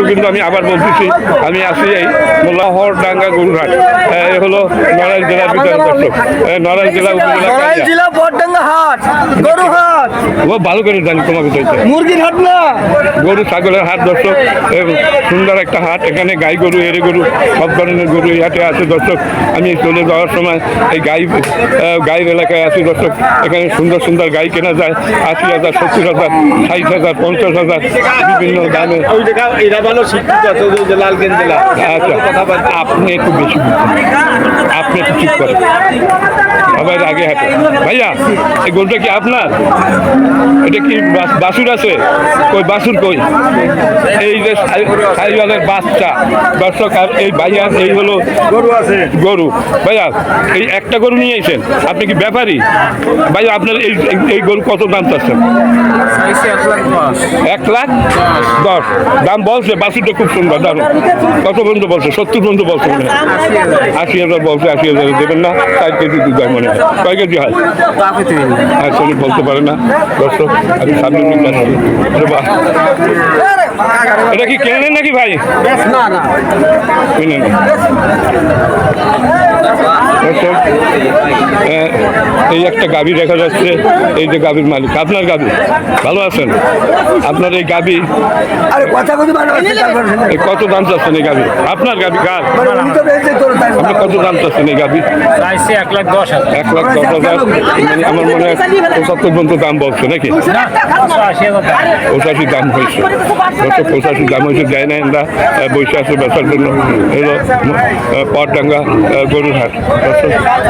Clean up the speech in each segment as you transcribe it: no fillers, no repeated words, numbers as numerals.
কিন্তু আমি আবার বলতেছি, আমি আছি এই মোল্লাহরডাঙ্গা গরুরহাট, হলো নড়াইল জেলার ভিতরে দর্শক, নড়াইল জেলা উপজেলা বড়ডাঙ্গা হাট, গরু হাট। ও ভালো করে জানি তোমাকে বলতে, মুরগির হাট না, গরু ছাগলের হাট দর্শক। সুন্দর একটা হাট, এখানে গাই গরু, এড়ে গরু, সব ধরনের গরু এই হাটে আছে দর্শক। আমি চলে যাওয়ার সময় এই গাইয়ের এলাকায় আছি দর্শক। এখানে সুন্দর সুন্দর গাই কেনা যায় 80,000, 70,000, 60,000, 50,000 বিভিন্ন দামে। আচ্ছা, আপনি একটু বেশি আপনি একটু ঠিক করেন, সবাই আগে হাঁটে। ভাইয়া, এই গরুটা কি আপনার? এটা কি বাছুর আছে? কই বাছুর কই? এই যে সাইওয়ালের বাচ্চা দর্শক। আর এই ভাইয়া এই হলো গরু আছে, গরু। ভাইয়া এই একটা গরু নিয়ে এসেছেন, আপনি কি ব্যাপারী? ভাইয়া আপনার এই গরু কত দাম চাচ্ছেন? 1,10,000 দাম বলছে। বাছুরটা খুব সুন্দর, দারুণ। কত পর্যন্ত বলছে? 70 পর্যন্ত বলছে মনে হয়। 80,000 বলছে, 80,000 দেবেন না? 4 কেজি দুধ হয় মনে হয়। কয় কেজি হয়? আচ্ছা, উনি বলতে পারে না দর্শক। আমি সামনে এটা কি কেনেন নাকি ভাই? কিনেন এই একটা গাভী দেখা যাচ্ছে, এই যে গাভীর মালিক আপনার গাভী। ভালো আছেন? আপনার এই গাভী কত দাম চাচ্ছেন? এই গাভী আপনার গাভী কার? আপনি কত দাম চাচ্ছেন এই গাভী? 1,10,000। 1,10,000 মানে আমার মনে হয় 75 পর্যন্ত দাম বলছে নাকি? 85 দাম হয়েছে, 85 দাম হয়েছে। দেয় না আমরা বসে আছে বেচার জন্য। এলো পরডাঙ্গা গরুর হাট।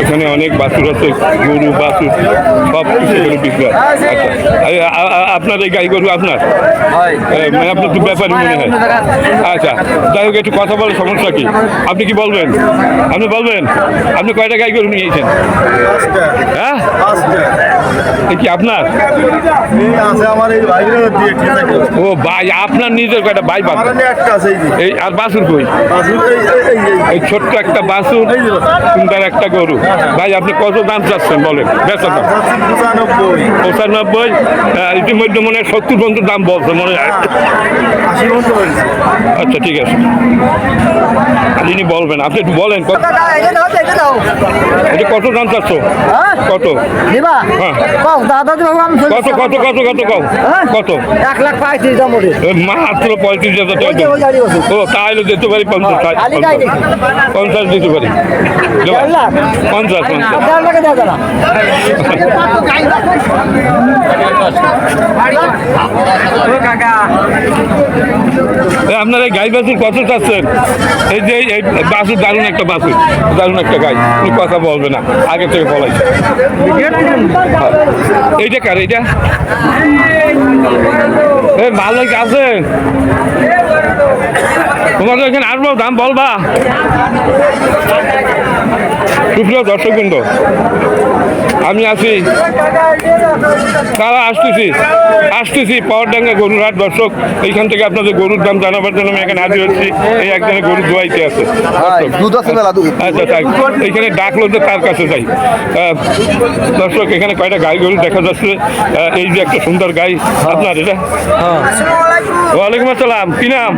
এখানে অনেক বাছুর আছে, গরু বাছুর সব কিছু করে বিক্রি হয়। আচ্ছা, আপনার এই গাই গরু আপনার? মানে আপনার তো ব্যাপারই মনে হয়। আচ্ছা, যাই হোক, একটু কথা বলার সমস্যা কি? আপনি কি বলবেন? আপনি বলবেন আপনি কয়টা গাই গরু নিয়েছেন? হ্যাঁ, কি আপনার? ও ভাই, আপনার নিজের কয়টা ভাই? এই আর বাছুর কই? এই ছোট্ট একটা বাছুর, সুন্দর একটা গরু। ভাই আপনি কত দাম চাচ্ছেন বলেন? বেচা দাম 95। ইতিমধ্যে মনে হয় 70 পর্যন্ত দাম বলছে মনে হয়। আচ্ছা, ঠিক আছে, যিনি বলবেন আপনি একটু বলেন এটা কত দাম চাচ্ছ? কত? হ্যাঁ, কত কত কত কত কম? কত? 1,35,000 মাত্র 35,000 টাকা। ও তাহলে দিতে পারি 50 দিতে পারি। 50। আপনার এই গাই বাছুর কত চাচ্ছেন? এই যে এই বাছুর দারুণ একটা বাছুর, দারুণ একটা গাই। আপনি কথা বলবে না, আগে থেকে বলাইছে। এইটা কার? এইটা ভালো আছে তোমাদের এখানে আসবো, দাম বলবা? সুপ্রিয় দর্শকবৃন্দ, আমি আছি, তারা আসতেছি পরডাঙ্গা গরুর হাট দর্শক। এইখান থেকে আপনাদের গরুর দাম জানাবার জন্য আমি এখানে হাজির হচ্ছি। এই একজনের গরু দোয়াইতে আছে। আচ্ছা, তাই এইখানে ডাকলো যে তার কাছে যাই। দর্শক, এখানে কয়টা গাই গরু দেখা যাচ্ছে। এই যে একটা সুন্দর গাই আপনার, এটা? ওয়ালাইকুম আসসালাম, কি নাম?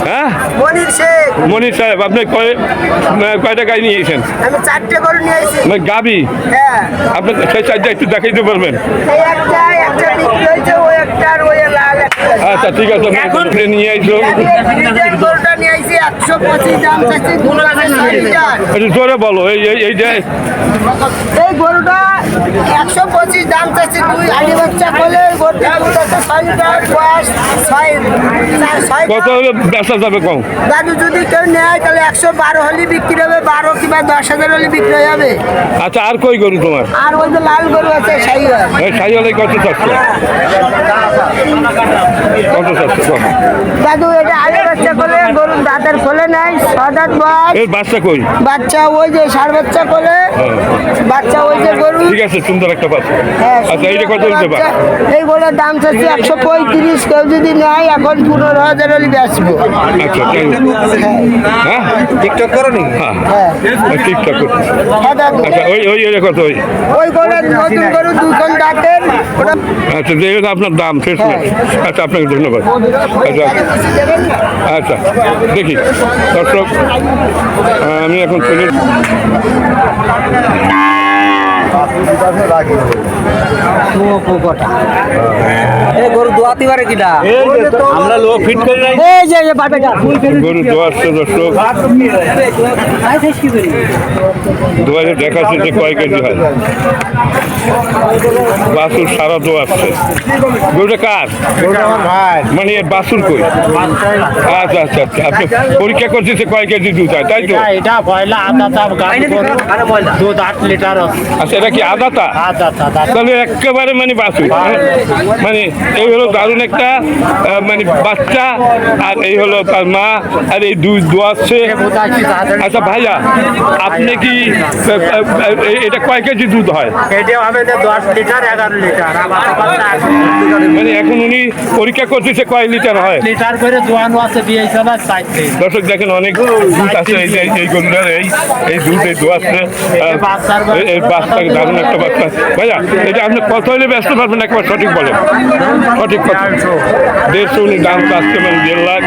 হ্যাঁ, মনির সাহেব। আপনি কয়টা গাই নিয়েছেন? আমি 4টে গরু নিয়েছি। গাবি? আপনি সেই চারটা একটু দেখাইতে পারবেন? আচ্ছা, ঠিক আছে, নিয়ে আইসো। জোরে বলো। এই যে এই গরুটা 125 দাম চাচ্ছি। 2 আড়ি বাচ্চা কোলে কত হলে বেচা যাবে কম? দাদু যদি কেউ নেয় তাহলে 112 হলে বিক্রি হবে, 12 কিংবা 10,000 হলে বিক্রি হয়ে যাবে। আচ্ছা, আর কই গরু তোমার? আর ওই যে লাল গরু আছে সাইওয়াল। এই সাইওয়াল কত চাচ্ছে? কত চাচ্ছে? দাদু এটা আড়ি বাচ্চা কোলে, গরুর দাঁতের কোলে নাই, 6 দাঁত বয়স। এর বাচ্চা কই? বাচ্চা ওই যে 6 বাচ্চা কোলে, বাচ্চা ওই যে গরু। ঠিক আছে, সুন্দর একটা বাচ্চা। আচ্ছা, এইটা কত দিতে পারে? এই গরুর দাম চাচ্ছি 135। কেউ যদি নেয় এখন 15,000 হলে বেচবো। আচ্ছা, হ্যাঁ, টিকটক করো নি? হ্যাঁ, টিকটক করছি। আচ্ছা, ওই কত? ওই গরুর নতুন গরু 2 দাঁতের। আচ্ছা, আপনার দাম শেষ। আচ্ছা, আচ্ছা, আপনাকে ধন্যবাদ। আচ্ছা আচ্ছা, দেখি দর্শক, আমি এখন চলে গরু দোয়াতে পারে কিনা আমরা লোক ফিট করে নাই। এই যে গরু দোয়াচ্ছে দর্শক, দোয়ারে দেখাচ্ছে যে কয় কেজি হয়। বাছুর সারা দোয়াচ্ছে। গরুটা কার? মানে এর বাছুর কই? আচ্ছা আচ্ছা আচ্ছা, আপনি পরীক্ষা করছেন যে কয় কেজি দুধ হয়, তাই তো? এটা পয়লা আদাতা দুধ 8 লিটার। আচ্ছা, এটা কি আদাতা? তাহলে একেবারে মানে বাছুর, মানে এই হলো দারুণ একটা মানে বাচ্চা, আর এই হলো তার মা, আর এই দুধ দোয়াচ্ছে। আচ্ছা ভাইয়া, আপনি কি এটা কয় কেজি দুধ হয়? এটা হবে 10 লিটার 11 লিটার। মানে এখন উনি পরীক্ষা করতেছে কয় লিটার হয়। লিটার করে জোয়ানো আছে দিয়ে চলা চাইতে। দর্শক দেখেন, অনেক দুধ আছে এই যে এই গরুটার, এই দুধ এই দোয়াচ্ছে। এই বাচ্চাকে দারুণ একটা বাচ্চা। ভাইয়া, এটা আপনি কত হলে ব্যস্ত পারবেন একবার সঠিক বলেন, সঠিক কথা। 150 উনি দাম চাচ্ছে, মানে 1.5 লাখ।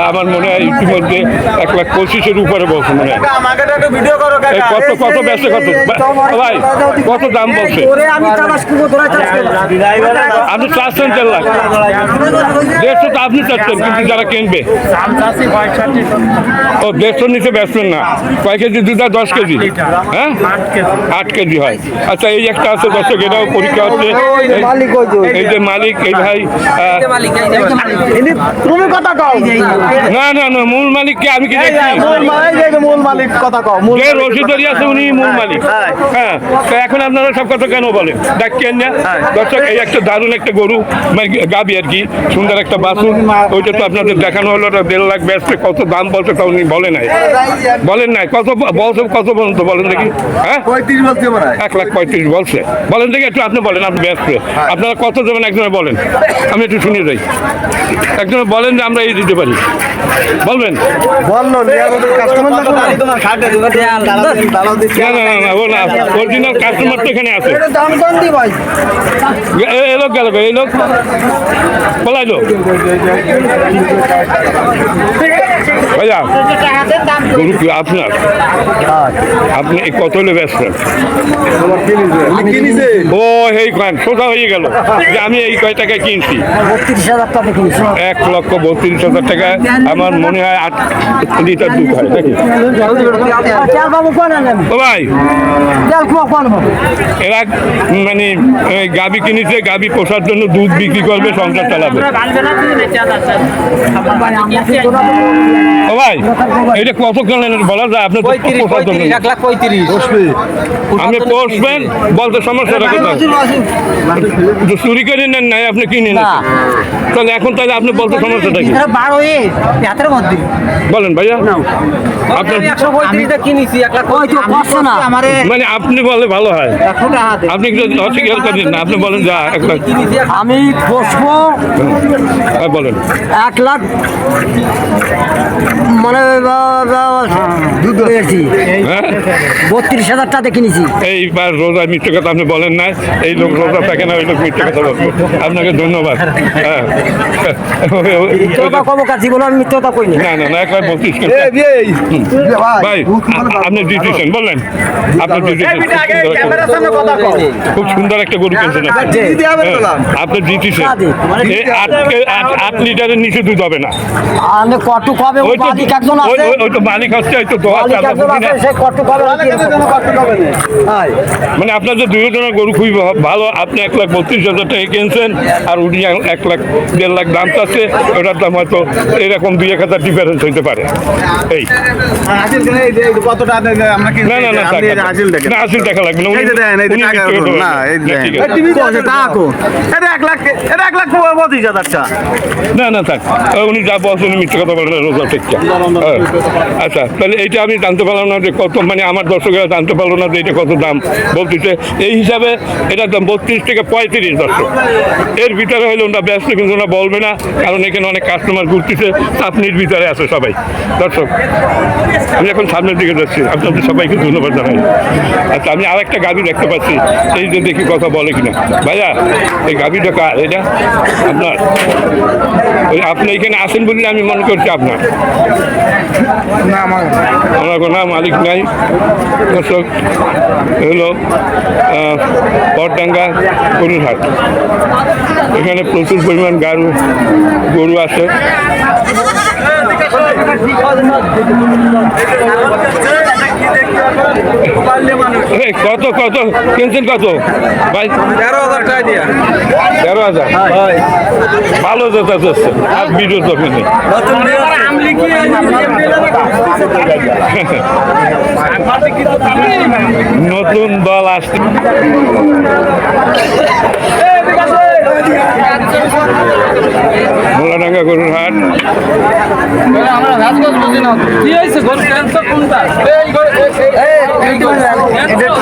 আমার মনে হয় ইতিমধ্যে 1,25,000-এর উপরে বলছে মনে হয়। এই কত কত ব্যস্ত কত ভাই, কত দাম বলছে? আপনি চাচ্ছেন 1.5 লাখ, 150 তো আপনি চাচ্ছেন, কিন্তু যারা কিনবে ও 150 নিচে বেচবেন না। কয় কেজি দুধ হয়? 10 কেজি, হ্যাঁ 8 কেজি হয়। আচ্ছা, এই একটা আছে দর্শক, এটাও পরীক্ষা হচ্ছে। এই যে মালিক, এই ভাই, তুমি কথা কও। না না না, মূল মালিককে আমি কি দেখছি? মূল মালিক কথা কও। যে রসিদারি আছে উনি মূল মালিক। হ্যাঁ, তো এখন আপনারা সব কথা কেন বলেন? ডাকেন না দর্শক। এই একটা দারুণ একটা গরু, মানে গাবি আর কি, সুন্দর একটা বাছুর। ওইটা তো আপনাদের দেখানো হলো, 1.5 লাখ বেচতে। কত দাম বলছে তা উনি বলে নাই, বলেন নাই। কত বলছে, কত পর্যন্ত বলেন দেখি? হ্যাঁ 35 বলতে পারে। 1,35,000 বলছে। বলেন দেখি একটু, আপনি বলেন, আপনি ব্যস্ত। আপনারা কত দেবেন একজনে বলেন, আমি একটু শুনে যাই। একজনে বলেন যে আমরা এই দিতে পারি, বলবেন? বললো কাস্টমার না না না না, ও না, অরিজিনাল কাস্টমার তো এখানে আছে। দাম কম দি ভাই। এই লোক গেল, এই লোক বলাইলো ভাইয়া, গরু কি আপনার? আপনি কত হলে ব্যস্ত? ও এই কয়েন সোজা হয়ে গেল যে আমি এই কয় টাকায় কিনছি। 32,000 টাকা কিনছি। 1,32,000 টাকায় আমার মনে হয় 8 লিটার দুধ হয়। দেখি ও ভাই, এরা মানে গাবি কিনেছে, গাবি পোষার জন্য দুধ বিক্রি করবে, সংসার চালাবে। ও ভাই, এটা কত কেন বলা যায়? আপনি পোষার জন্য 1,35,000 আপনি পোষবেন বলতে সমস্যাটা কোথায়? চুরি করে নেন নাই, আপনি কিনে নেন। তাহলে এখন তাহলে আপনি বলতে সমস্যাটা কি? বলেন ভাইয়া, আপনার মানে আপনি বলে ভালো হয়। আপনি অস্বীকার করেন না, আপনি বলেন যা 1 লাখ। আমি বসবো হ্যাঁ, বলেন। 1 লাখ, মানে দুধ পেয়েছি। হ্যাঁ, 32,000 টাকা কিনেছি। এইবার রোজা মিথ্যে কথা আপনি বলেন না। এই লোক রোজা থাকে না, ওই লোক মিথ্যে কথা বলবে। আপনাকে ধন্যবাদ। হ্যাঁ, মিথ্যা কব কাজ জীবন আমি মিথ্যা কই না। না না না, একবার 32 ভাই, আপনি জিতেছেন, বললেন আপনি জিতেছেন। খুব সুন্দর একটা গরু কিনছেন আপনি, জিতেছেন। এই 8 লিটারের নিচে দুধ হবে না। আমি কটু কবে ওই তো মালিক একজন আছে, ওই তো মালিক হচ্ছে, ওই তো মালিক একজন আছে, সে কটু কবে মানে আপনাদের দুজনের গরু খুবই ভালো। আপনি 1,32,000 টাকা কিনছেন, আর উনি 1 লাখ 1.5 লাখ দাম চাচ্ছে। ওটার দাম হয়তো এরকম 2-1,000 ডিফারেন্স হইতে পারে। এই কতটা আমরা না না না, না আসল টাকা লাগবে না। উনি না না থাক, উনি যা বলছেন মিথ্যে কথা বলেন, রোজা টেক্কা। আচ্ছা, তাহলে এইটা আমি জানতে পারলাম না যে কত, মানে আমার দর্শকেরা জানতে পারলো না যে এটা কত দাম বলতেছে। এই হিসাবে এটার দাম 32 থেকে 35 দর্শক। এর ভিতরে হইলে ওরা ব্যস্ত, কিন্তু ওরা বলবে না, কারণ এখানে অনেক কাস্টমার ঘুরতেছে, আপনির ভিতরে আছে সবাই। দর্শক, আমি এখন সামনের দিকে যাচ্ছি, আপনাদের সবাইকে ধন্যবাদ জানাই। আচ্ছা, আমি আরেকটা গাভি দেখতে পাচ্ছি, এই যে দেখি কথা বলে কিনা। ভাইয়া, এই গাভিটা কার? এটা আপনার? ওই আপনি এখানে আসেন বলে আমি মনে করছি আপনার। আমার কোনো মালিক নাই। দর্শক, হলো পরডাঙ্গা গরুর হাট। এখানে প্রচুর পরিমাণ গরু আছে। কত কত কিনছেন কত ভাই? 13,000 টাকা দিয়া 13,000। ভালো যেতে চাচ্ছে আর ভিডিও তো নেই। নতুন দল আসছে। মোলাডাঙ্গা গরুর হাট।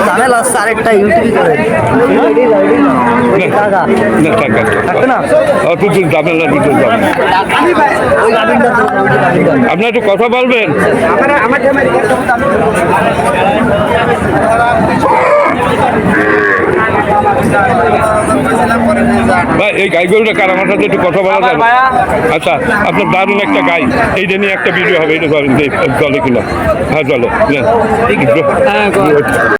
ঝামেলা আছে আরেকটা ইউটিউবে করে আপনার একটু কথা বলবেন? ভাই, এই গাই গরুটা কার? আমার সাথে একটু কথা বলা যাবে? আচ্ছা, আপনার দারুণ একটা গাই, এইটা নিয়ে একটা ভিডিও হবে, এটা করেন, চলে কিনা? হ্যাঁ, চলে।